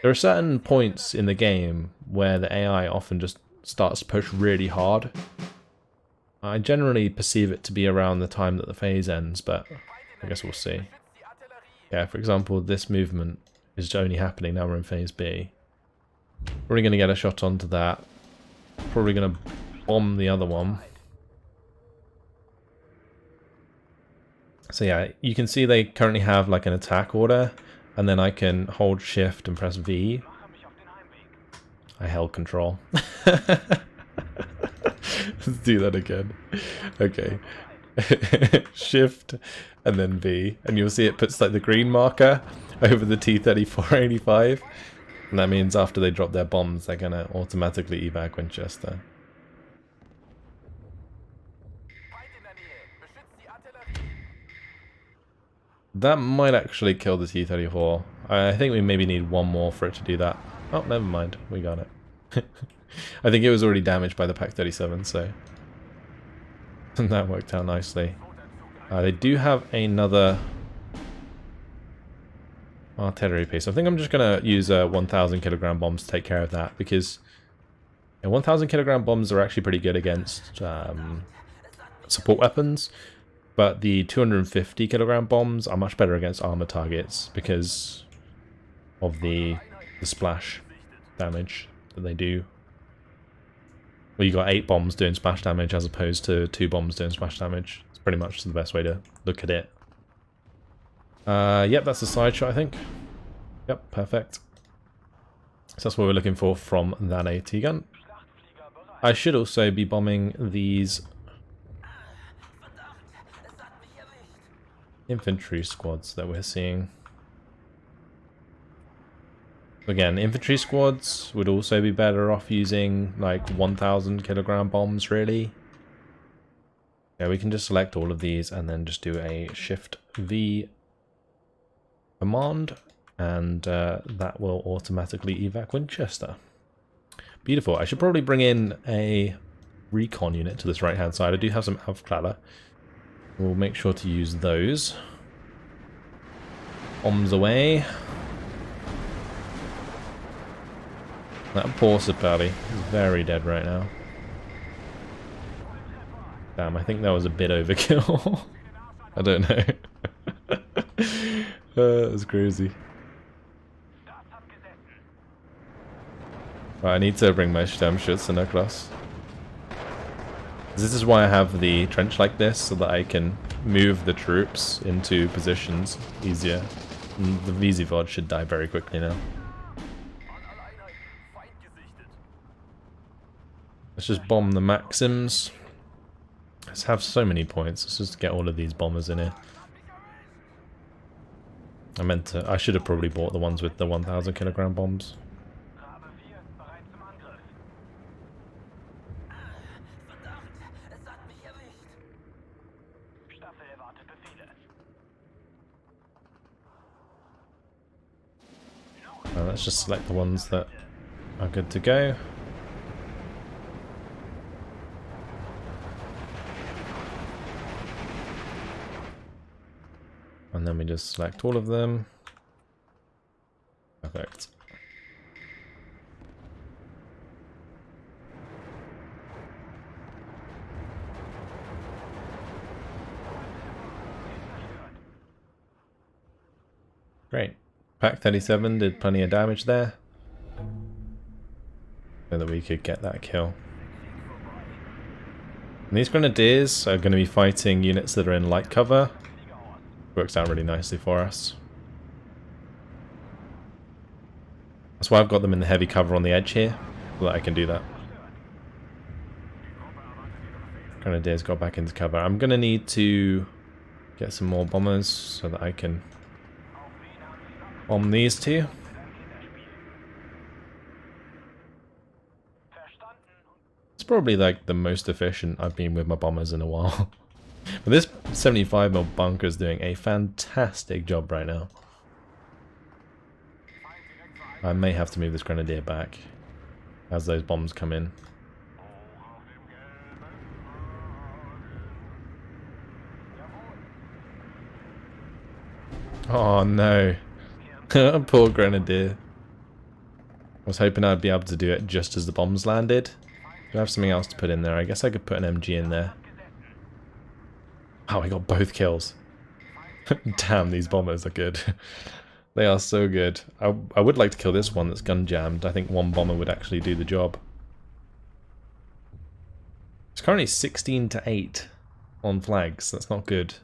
A: There are certain points in the game where the AI often just starts to push really hard. I generally perceive it to be around the time that the phase ends, but I guess we'll see. Yeah, for example, this movement is only happening now we're in phase B. Probably going to get a shot onto that. Probably going to bomb the other one. So yeah, you can see they currently have like an attack order, and then I can hold shift and press V. I held control. Let's do that again. Okay. Shift and then V, and you'll see it puts like the green marker over the T-34-85. And that means after they drop their bombs, they're going to automatically evac Winchester. That might actually kill the T-34. I think we maybe need one more for it to do that. Oh, never mind. We got it. I think it was already damaged by the Pak-37, so that worked out nicely. They do have another artillery piece. I think I'm just going to use 1,000 kilogram bombs to take care of that, because 1,000 kilogram bombs are actually pretty good against support weapons, but the 250 kilogram bombs are much better against armor targets because of the splash damage that they do. Well, you got 8 bombs doing splash damage as opposed to 2 bombs doing splash damage. It's pretty much the best way to look at it. Yep, that's the side shot, I think. Yep, perfect. So that's what we're looking for from that AT gun. I should also be bombing these infantry squads that we're seeing. Again, infantry squads would also be better off using like 1,000 kilogram bombs, really. Yeah, we can just select all of these and then just do a Shift V command, and that will automatically evac Winchester. Beautiful. I should probably bring in a recon unit to this right hand side. I do have some Aufklärer. We'll make sure to use those. Bombs away. That poor Sapali is very dead right now. Damn, I think that was a bit overkill. I don't know. That was crazy. Right, I need to bring my Sturmschützen across. This is why I have the trench like this, so that I can move the troops into positions easier. And the VZ-VOD should die very quickly now. Let's just bomb the Maxims. Let's have so many points. Let's just get all of these bombers in here. I should have probably bought the ones with the 1,000 kilogram bombs. Let's just select the ones that are good to go. And then we just select all of them. Perfect. Great. Pack 37 did plenty of damage there, so that we could get that kill. And these Grenadiers are going to be fighting units that are in light cover. Works out really nicely for us. That's why I've got them in the heavy cover on the edge here, so that I can do that. Grenadiers got back into cover. I'm going to need to get some more bombers so that I can bomb these two. It's probably like the most efficient I've been with my bombers in a while. But this 75mm bunker is doing a fantastic job right now. I may have to move this Grenadier back as those bombs come in. Oh no. Poor Grenadier. I was hoping I'd be able to do it just as the bombs landed. Do I have something else to put in there? I guess I could put an MG in there. Oh, I got both kills. Damn, these bombers are good. They are so good. I would like to kill this one that's gun jammed. I think one bomber would actually do the job. It's currently 16-8 on flags. That's not good.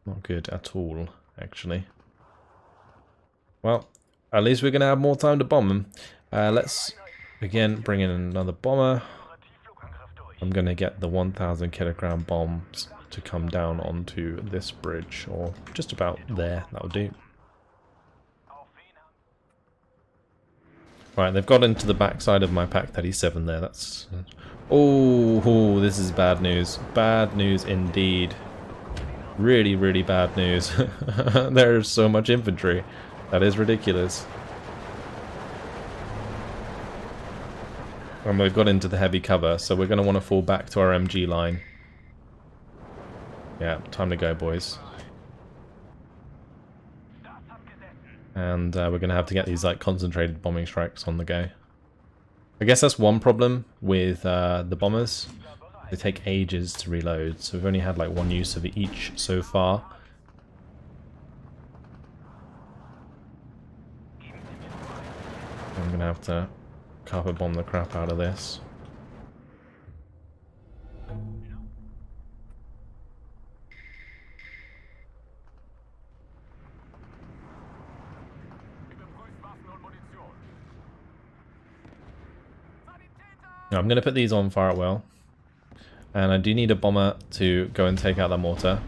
A: Not good at all, actually. Well, at least we're going to have more time to bomb them. Let's, again, bring in another bomber. I'm going to get the 1,000 kilogram bombs to come down onto this bridge, or just about there. That'll do. Right, they've got into the backside of my Pack 37 there. That's... Oh, this is bad news. Bad news indeed. Really, really bad news. There's so much infantry. That is ridiculous. And we've got into the heavy cover, so we're going to want to fall back to our MG line. Yeah, time to go, boys. And we're going to have to get these like concentrated bombing strikes on the go. I guess that's one problem with the bombers. They take ages to reload, so we've only had like one use of each so far. I'm going to have to carpet bomb the crap out of this. Now, I'm going to put these on fire at will. And I do need a bomber to go and take out that mortar.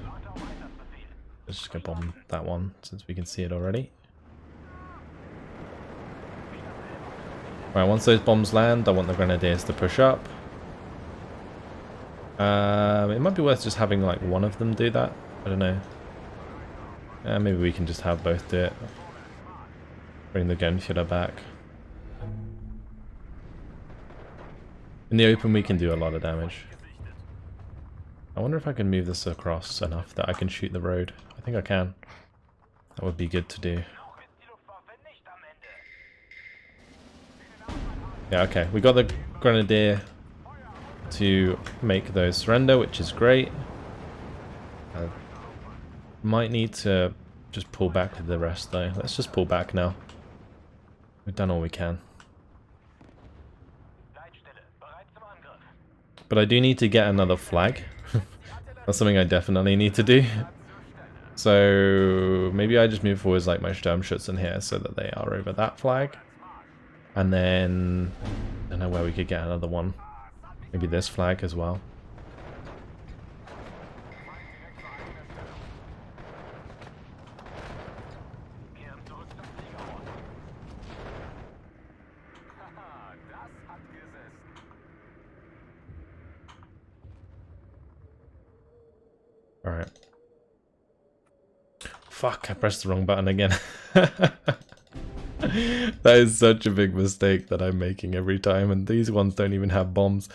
A: Let's just go bomb that one since we can see it already. Right, once those bombs land, I want the Grenadiers to push up. It might be worth just having like one of them do that. I don't know. Maybe we can just have both do it. Bring the Gunfighter back. In the open we can do a lot of damage. I wonder if I can move this across enough that I can shoot the road. I think I can. That would be good to do. Yeah, okay. We got the grenadier to make those surrender, which is great. Might need to just pull back with the rest though. Let's just pull back now. We've done all we can. But I do need to get another flag. That's something I definitely need to do. So maybe I just move forwards like my Sturmschützen here so that they are over that flag. And then I don't know where we could get another one. Maybe this flag as well. Alright. Fuck, I pressed the wrong button again. That is such a big mistake that I'm making every time, and these ones don't even have bombs.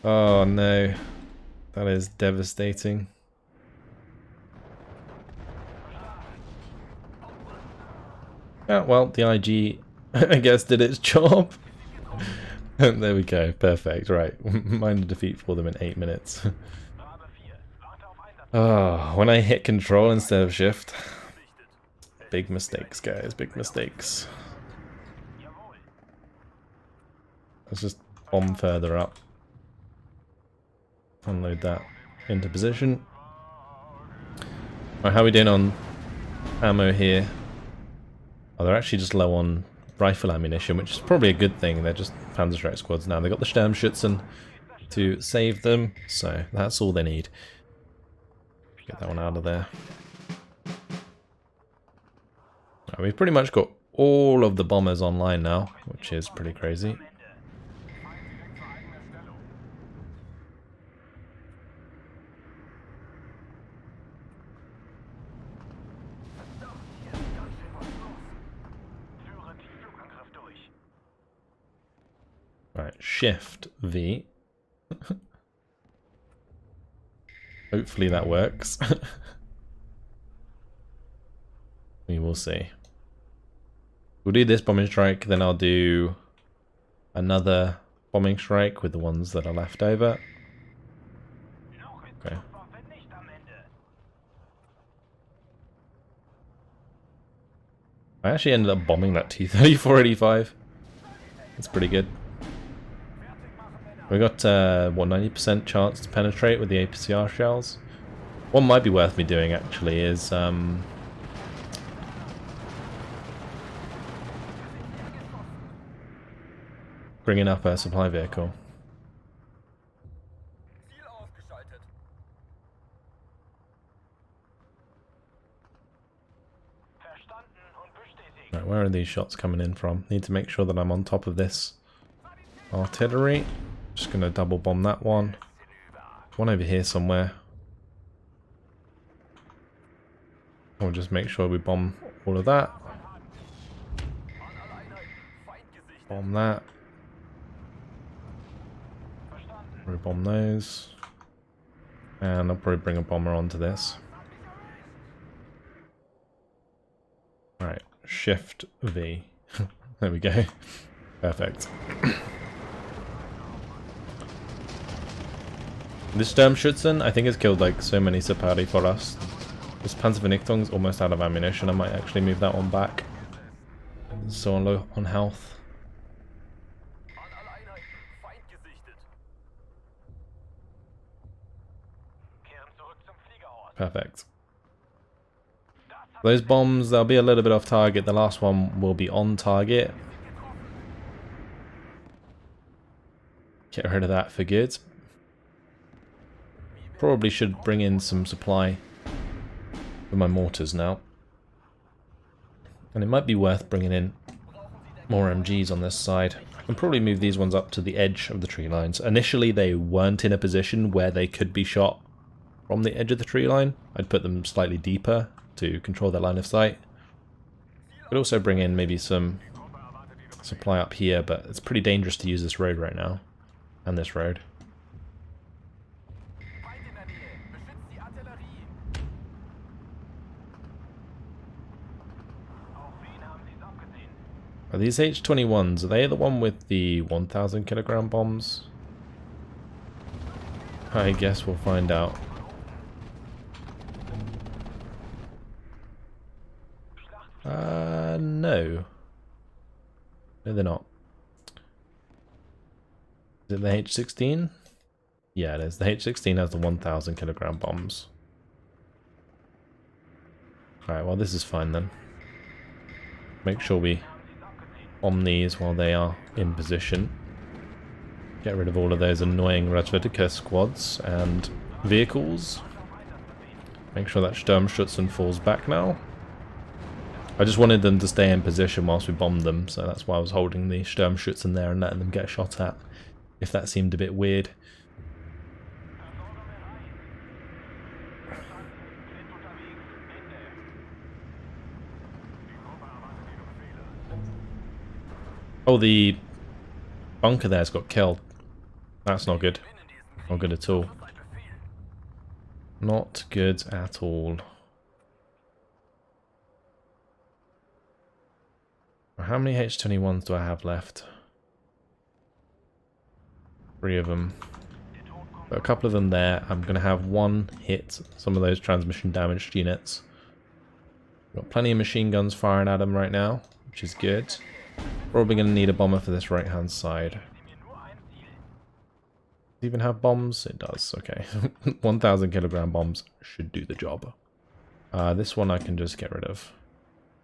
A: Oh no. That is devastating. Oh, well, the IG, I guess, did its job. There we go, perfect, right. Minor defeat for them in 8 minutes. Oh, when I hit control instead of shift. Big mistakes, guys, big mistakes. Let's just bomb further up. Unload that into position. Right, how are we doing on ammo here? Oh, they're actually just low on rifle ammunition, which is probably a good thing. They're just Panzer Strike squads now. They've got the Sturmschützen to save them, so that's all they need. Get that one out of there. Right, we've pretty much got all of the bombers online now, which is pretty crazy. Right, Shift V. Hopefully that works. We will see. We'll do this bombing strike, then I'll do another bombing strike with the ones that are left over. Okay. I actually ended up bombing that T-34-85. That's pretty good. We got, what, 90% chance to penetrate with the APCR shells. What might be worth me doing, actually, is, bringing up a supply vehicle. Right, where are these shots coming in from? Need to make sure that I'm on top of this artillery. Just gonna double bomb that one. One over here somewhere. We'll just make sure we bomb all of that. Bomb that. We'll bomb those. And I'll probably bring a bomber onto this. Alright, Shift V. There we go. Perfect. This Sturmschützen, I think, has killed like so many Sapari for us. This Panzervernichtung's almost out of ammunition. I might actually move that one back. It's so low on health. Perfect. Those bombs, they'll be a little bit off target. The last one will be on target. Get rid of that for good. Probably should bring in some supply for my mortars now. And it might be worth bringing in more MGs on this side. I can probably move these ones up to the edge of the tree lines. Initially they weren't in a position where they could be shot from the edge of the tree line. I'd put them slightly deeper to control their line of sight. Could also bring in maybe some supply up here, but it's pretty dangerous to use this road right now. And this road. Are these H-21s, are they the one with the 1,000 kilogram bombs? I guess we'll find out. No. No, they're not. Is it the H-16? Yeah, it is. The H-16 has the 1,000 kilogram bombs. Alright, well this is fine then. Make sure we bomb these while they are in position. Get rid of all of those annoying Razvedika squads and vehicles. Make sure that Sturmschützen falls back now. I just wanted them to stay in position whilst we bombed them, so that's why I was holding the Sturmschützen there and letting them get shot at, if that seemed a bit weird. Oh, the bunker there's got killed. That's not good. Not good at all. Not good at all. How many H-21s do I have left? 3 of them. Got a couple of them there. I'm going to have one hit some of those transmission damaged units. Got plenty of machine guns firing at them right now, which is good. Probably going to need a bomber for this right hand side. Does it even have bombs? It does, okay. 1,000 kilogram bombs should do the job. This one I can just get rid of.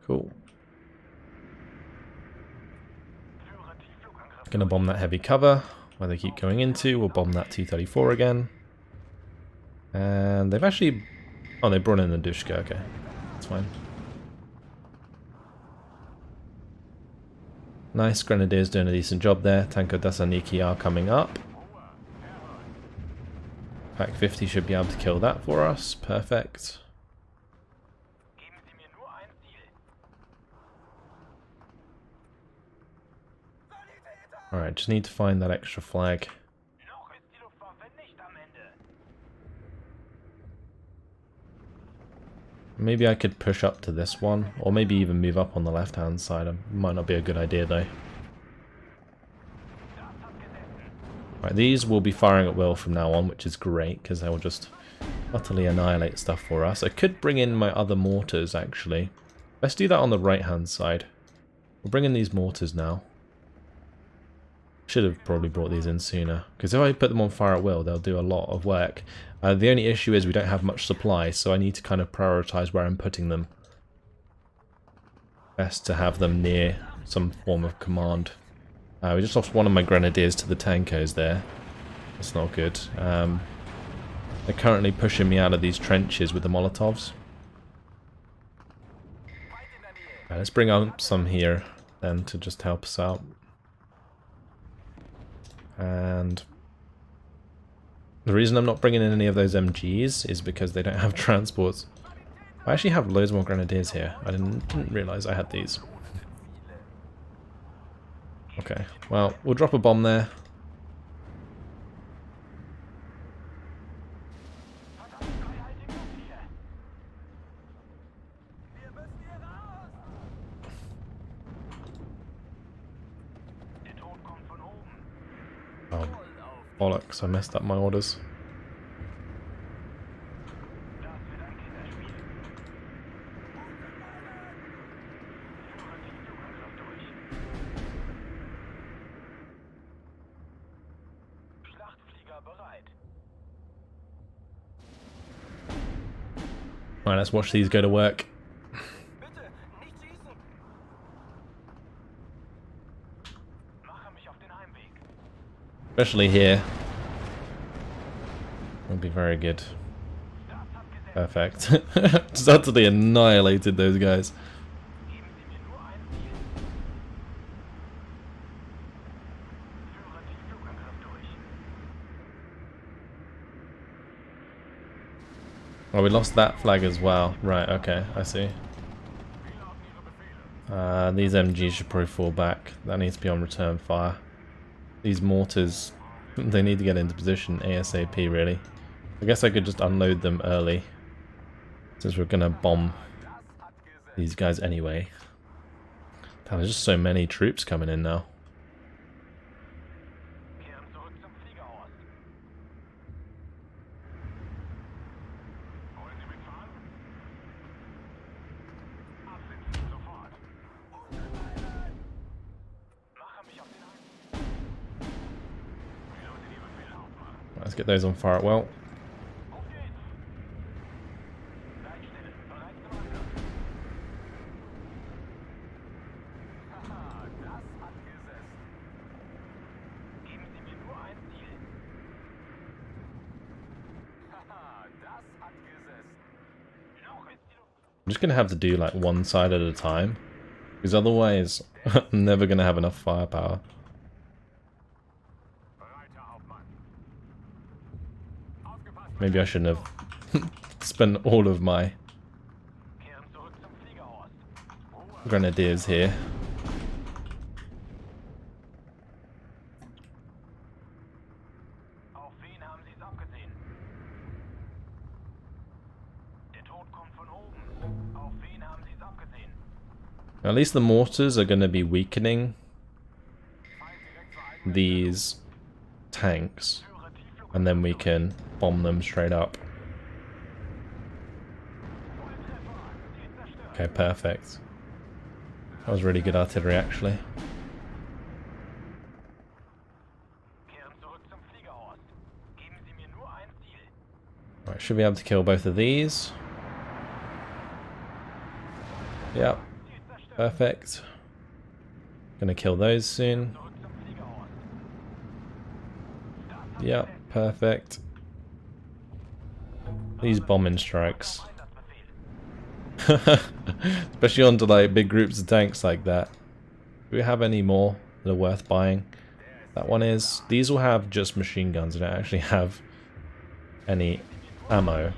A: Cool. Gonna bomb that heavy cover where they keep going into. We'll bomb that T-34 again. And they've actually... Oh, they brought in the Dushka, okay. That's fine. Nice, Grenadiers doing a decent job there. Tanko Dasaniki are coming up. Pack 50 should be able to kill that for us. Perfect. Alright, just need to find that extra flag. Maybe I could push up to this one, or maybe even move up on the left hand side. It might not be a good idea though. Right, these will be firing at will from now on, which is great, because they will just utterly annihilate stuff for us. I could bring in my other mortars, actually. Let's do that on the right hand side. We'll bring in these mortars now. Should have probably brought these in sooner, because if I put them on fire at will, they'll do a lot of work. The only issue is we don't have much supply, so I need to kind of prioritize where I'm putting them. Best to have them near some form of command. We just lost one of my grenadiers to the tankos there. That's not good. They're currently pushing me out of these trenches with the Molotovs. Let's bring up some here then to just help us out. And the reason I'm not bringing in any of those MGs is because they don't have transports. I actually have loads more grenadiers here. I didn't realise I had these. Okay, well, we'll drop a bomb there. Oh, bollocks, I messed up my orders. Right, let's watch these go to work. Especially here. Would be very good. Perfect. Just utterly annihilated those guys. Oh, we lost that flag as well. Right, okay, I see. These MGs should probably fall back. That needs to be on return fire. These mortars, they need to get into position ASAP, really. I guess I could just unload them early, since we're going to bomb these guys anyway. God, there's just so many troops coming in now. Let's get those on fire well. I'm just gonna have to do like one side at a time, because otherwise I'm never gonna have enough firepower. Maybe I shouldn't have spent all of my grenadiers here. At least the mortars are going to be weakening these tanks, and then we can bomb them straight up. Okay, perfect. That was really good artillery, actually. Right, should be able to kill both of these. Yep. Perfect. Gonna kill those soon. Yep, perfect. These bombing strikes. Especially onto like big groups of tanks like that. Do we have any more that are worth buying? That one is. These will have just machine guns. They don't actually have any ammo,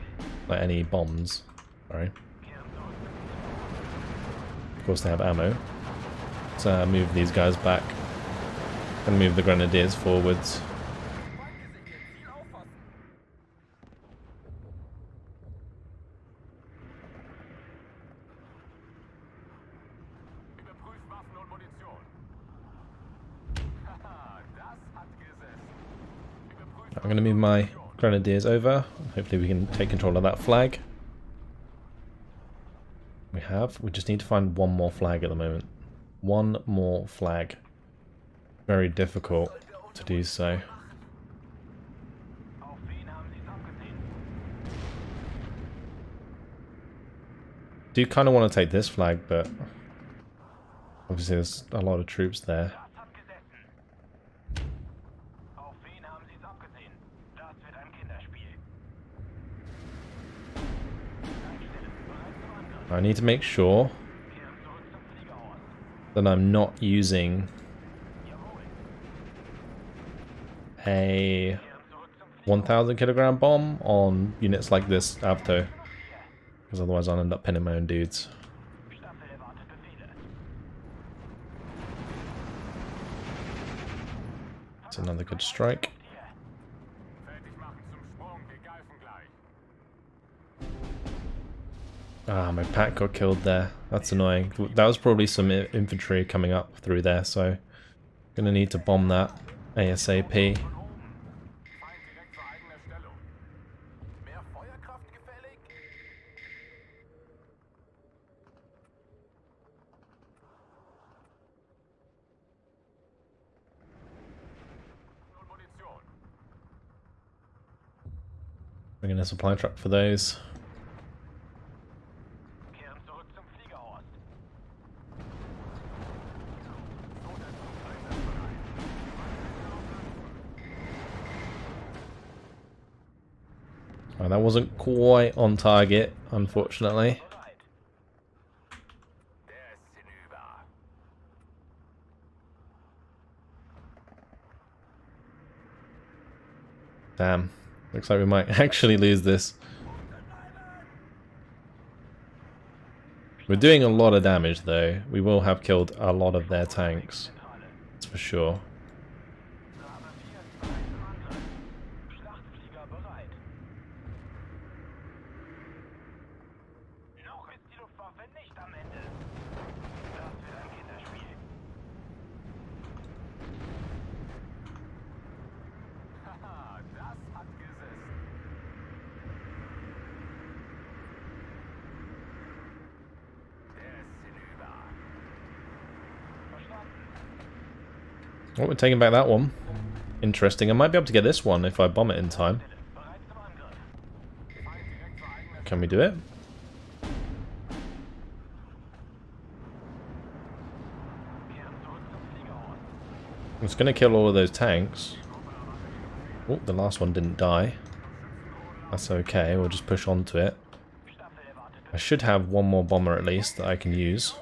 A: like any bombs. Sorry. Of course they have ammo. So move these guys back and move the grenadiers forwards. I'm going to move my grenadiers over. Hopefully we can take control of that flag. We just need to find one more flag at the moment. One more flag. Very difficult to do so. Do kind of want to take this flag, but obviously there's a lot of troops there. I need to make sure that I'm not using a 1,000 kilogram bomb on units like this Avto, because otherwise I'll end up pinning my own dudes. That's another good strike. Ah, my pack got killed there. That's annoying. That was probably some infantry coming up through there, so gonna need to bomb that ASAP. Bring in a supply truck for those. Oh, that wasn't quite on target, unfortunately. Damn. Looks like we might actually lose this. We're doing a lot of damage though. We will have killed a lot of their tanks. That's for sure. Oh, we're taking back that one. Interesting. I might be able to get this one if I bomb it in time. Can we do it? It's going to kill all of those tanks. Oh, the last one didn't die. That's okay, we'll just push on to it. I should have one more bomber at least that I can use.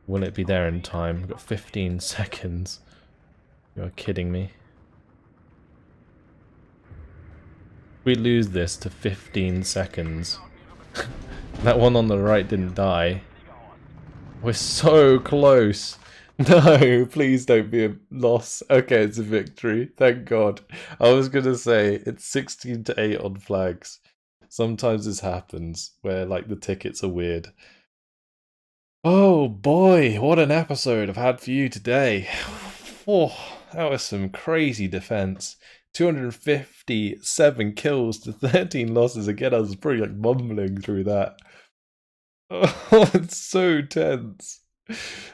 A: Will it be there in time? We've got 15 seconds. You're kidding me. We lose this to 15 seconds. That one on the right didn't die. We're so close. No, please don't be a loss. Okay, it's a victory. Thank God. I was going to say, it's 16-8 on flags. Sometimes this happens, where, like, the tickets are weird. Oh, boy, what an episode I've had for you today. Oh, that was some crazy defense. 257 kills to 13 losses. Again, I was pretty, like, mumbling through that. Oh, it's so tense.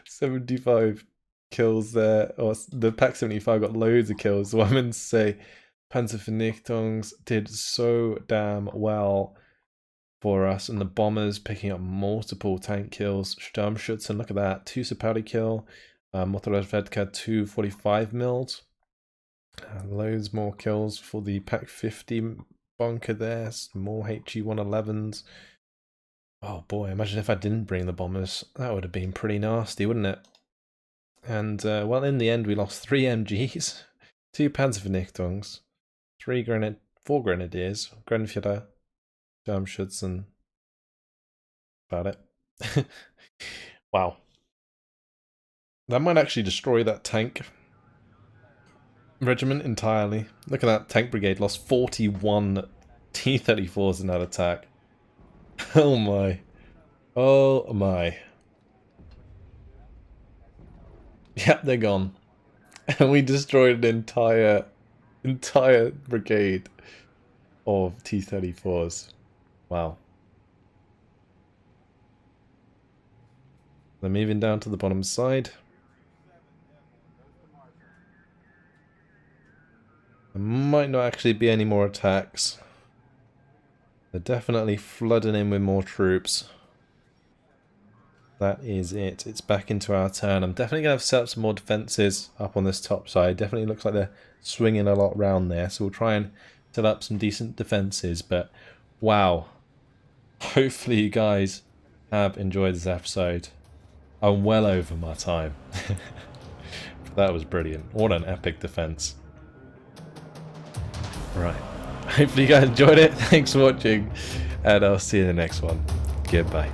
A: 75 kills there. Oh, the Pack 75 got loads of kills. So I meant to say Panzervernichtungs did so damn well for us, and the bombers picking up multiple tank kills. Sturmschützen, look at that, 2 Sapari kill. Mortars 2 45 mils. Loads more kills for the Pack 50 bunker there. Some more HE 111s. Oh boy, imagine if I didn't bring the bombers. That would have been pretty nasty, wouldn't it? And, well, in the end we lost 3 MGs, 2 Panzervernichtungs, 4 Grenadiers, Grenadier, Sturmschützen, about it. Wow. That might actually destroy that tank regiment entirely. Look at that, tank brigade lost 41 T-34s in that attack. Oh my. Oh my. Yeah, they're gone. And we destroyed an entire brigade of T-34s. Wow. They're moving down to the bottom side. There might not actually be any more attacks. They're definitely flooding in with more troops. That is it. It's back into our turn. I'm definitely going to have set up some more defences up on this top side. Definitely looks like they're swinging a lot round there. So we'll try and set up some decent defences. But wow. Hopefully you guys have enjoyed this episode. I'm well over my time. That was brilliant. What an epic defense. Right. Hopefully you guys enjoyed it. Thanks for watching. And I'll see you in the next one. Goodbye.